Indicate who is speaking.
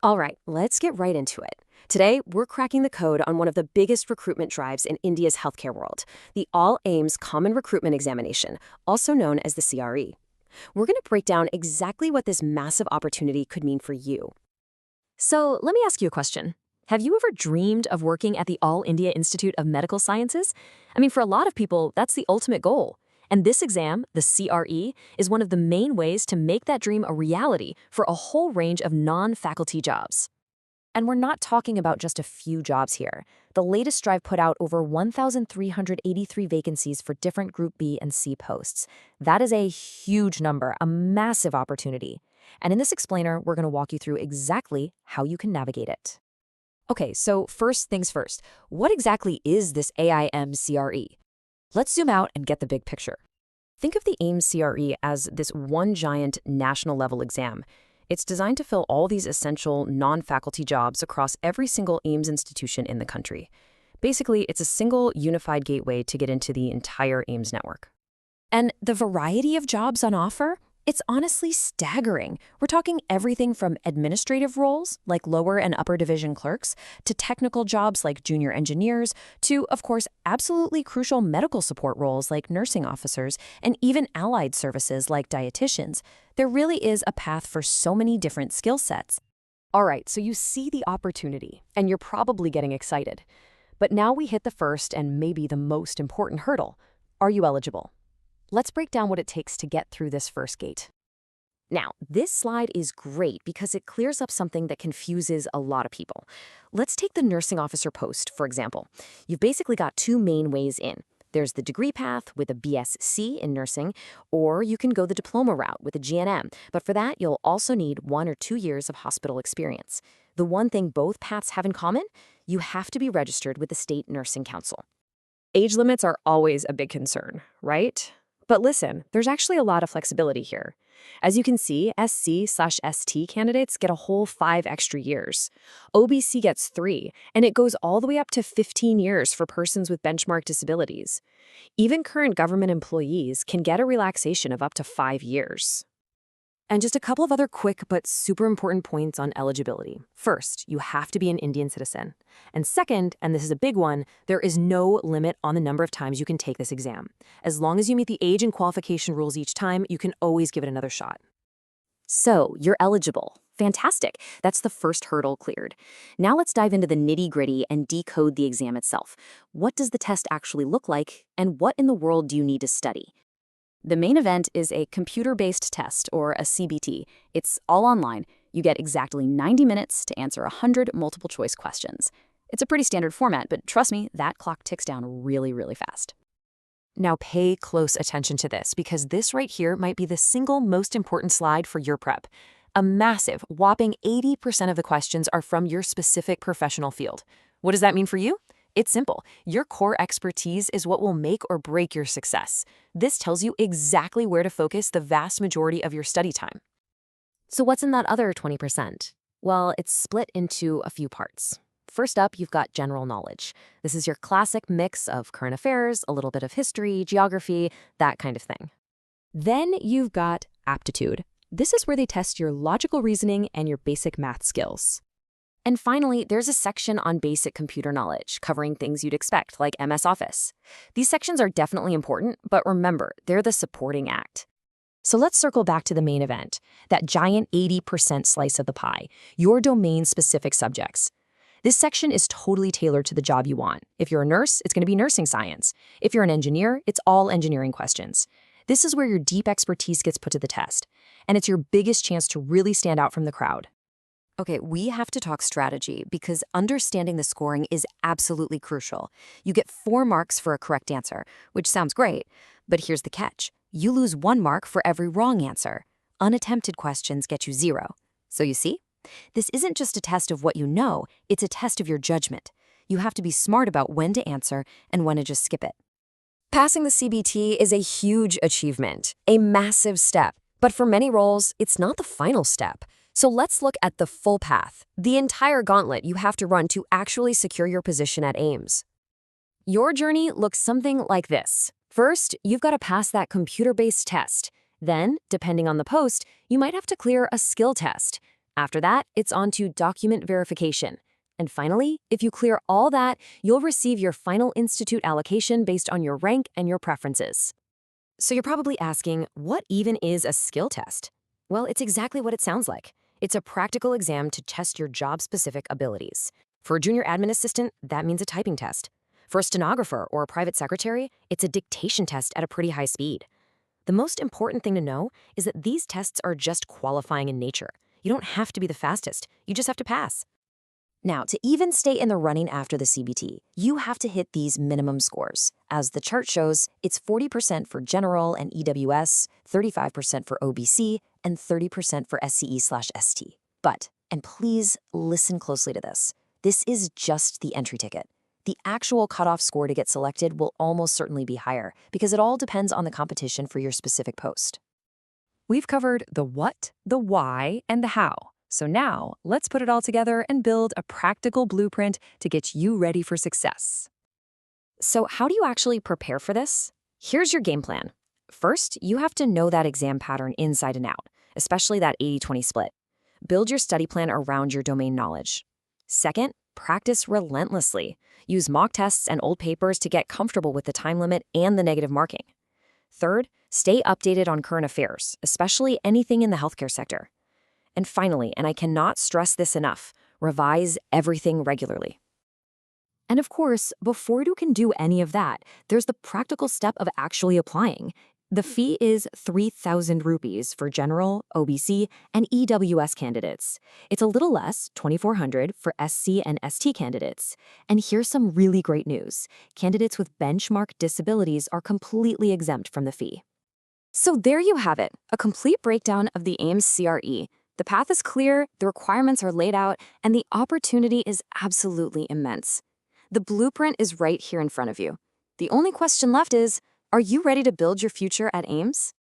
Speaker 1: All right, let's get right into it. Today, we're cracking the code on one of the biggest recruitment drives in India's healthcare world, the AIIMS Common Recruitment Examination, also known as the CRE. We're going to break down exactly what this massive opportunity could mean for you. So, let me ask you a question. Have you ever dreamed of working at the All India Institute of Medical Sciences? I mean, for a lot of people, that's the ultimate goal. And this exam, the CRE, is one of the main ways to make that dream a reality for a whole range of non-faculty jobs. And we're not talking about just a few jobs here. The latest drive put out over 1,383 vacancies for different Group B and C posts. That is a huge number, a massive opportunity. And in this explainer, we're going to walk you through exactly how you can navigate it. Okay, so first things first, what exactly is this AIIMS CRE? Let's zoom out and get the big picture. Think of the AIIMS CRE as this one giant national-level exam. It's designed to fill all these essential non-faculty jobs across every single AIIMS institution in the country. Basically, it's a single unified gateway to get into the entire AIIMS network. And the variety of jobs on offer? It's honestly staggering. We're talking everything from administrative roles, like lower and upper division clerks, to technical jobs like junior engineers, to, of course, absolutely crucial medical support roles like nursing officers, and even allied services like dietitians. There really is a path for so many different skill sets. All right, so you see the opportunity, and you're probably getting excited. But now we hit the first and maybe the most important hurdle. Are you eligible? Let's break down what it takes to get through this first gate. Now, this slide is great because it clears up something that confuses a lot of people. Let's take the nursing officer post, for example. You've basically got two main ways in. There's the degree path with a BSc in nursing, or you can go the diploma route with a GNM, but for that, you'll also need 1 or 2 years of hospital experience. The one thing both paths have in common, you have to be registered with the State Nursing Council. Age limits are always a big concern, right? But listen, there's actually a lot of flexibility here. As you can see, SC/ST candidates get a whole 5 extra years. OBC gets 3, and it goes all the way up to 15 years for persons with benchmark disabilities. Even current government employees can get a relaxation of up to 5 years. And just a couple of other quick but super important points on eligibility. First, you have to be an Indian citizen. And second, and this is a big one, there is no limit on the number of times you can take this exam. As long as you meet the age and qualification rules each time, you can always give it another shot. So, you're eligible. Fantastic. That's the first hurdle cleared. Now let's dive into the nitty-gritty and decode the exam itself. What does the test actually look like, and what in the world do you need to study? The main event is a computer-based test, or a CBT. It's all online. You get exactly 90 minutes to answer 100 multiple-choice questions. It's a pretty standard format, but trust me, that clock ticks down really, really fast. Now pay close attention to this, because this right here might be the single most important slide for your prep. A massive, whopping 80% of the questions are from your specific professional field. What does that mean for you? It's simple. Your core expertise is what will make or break your success. This tells you exactly where to focus the vast majority of your study time. So what's in that other 20%? Well, it's split into a few parts. First up, you've got general knowledge. This is your classic mix of current affairs, a little bit of history, geography, that kind of thing. Then you've got aptitude. This is where they test your logical reasoning and your basic math skills. And finally, there's a section on basic computer knowledge, covering things you'd expect, like MS Office. These sections are definitely important, but remember, they're the supporting act. So let's circle back to the main event, that giant 80% slice of the pie, your domain-specific subjects. This section is totally tailored to the job you want. If you're a nurse, it's going to be nursing science. If you're an engineer, it's all engineering questions. This is where your deep expertise gets put to the test, and it's your biggest chance to really stand out from the crowd. Okay, we have to talk strategy because understanding the scoring is absolutely crucial. You get 4 marks for a correct answer, which sounds great, but here's the catch. You lose 1 mark for every wrong answer. Unattempted questions get you 0. So you see? This isn't just a test of what you know, it's a test of your judgment. You have to be smart about when to answer and when to just skip it. Passing the CBT is a huge achievement, a massive step. But for many roles, it's not the final step. So let's look at the full path, the entire gauntlet you have to run to actually secure your position at AIIMS. Your journey looks something like this. First, you've got to pass that computer-based test. Then, depending on the post, you might have to clear a skill test. After that, it's on to document verification. And finally, if you clear all that, you'll receive your final institute allocation based on your rank and your preferences. So you're probably asking, what even is a skill test? Well, it's exactly what it sounds like. It's a practical exam to test your job-specific abilities. For a junior admin assistant, that means a typing test. For a stenographer or a private secretary, it's a dictation test at a pretty high speed. The most important thing to know is that these tests are just qualifying in nature. You don't have to be the fastest, you just have to pass. Now, to even stay in the running after the CBT, you have to hit these minimum scores. As the chart shows, it's 40% for general and EWS, 35% for OBC, and 30% for SCE/ST. But, and please listen closely to this is just the entry ticket. The actual cutoff score to get selected will almost certainly be higher because it all depends on the competition for your specific post.
Speaker 2: We've covered the what, the why, and the how. So now, let's put it all together and build a practical blueprint to get you ready for success.
Speaker 1: So how do you actually prepare for this? Here's your game plan. First, you have to know that exam pattern inside and out, especially that 80-20 split. Build your study plan around your domain knowledge. Second, practice relentlessly. Use mock tests and old papers to get comfortable with the time limit and the negative marking. Third, stay updated on current affairs, especially anything in the healthcare sector. And finally, and I cannot stress this enough, revise everything regularly. And of course, before you can do any of that, there's the practical step of actually applying. The fee is 3,000 rupees for general, OBC, and EWS candidates. It's a little less, 2,400, for SC and ST candidates. And here's some really great news. Candidates with benchmark disabilities are completely exempt from the fee. So there you have it, a complete breakdown of the AIIMS CRE. The path is clear, the requirements are laid out, and the opportunity is absolutely immense. The blueprint is right here in front of you. The only question left is, are you ready to build your future at AIIMS?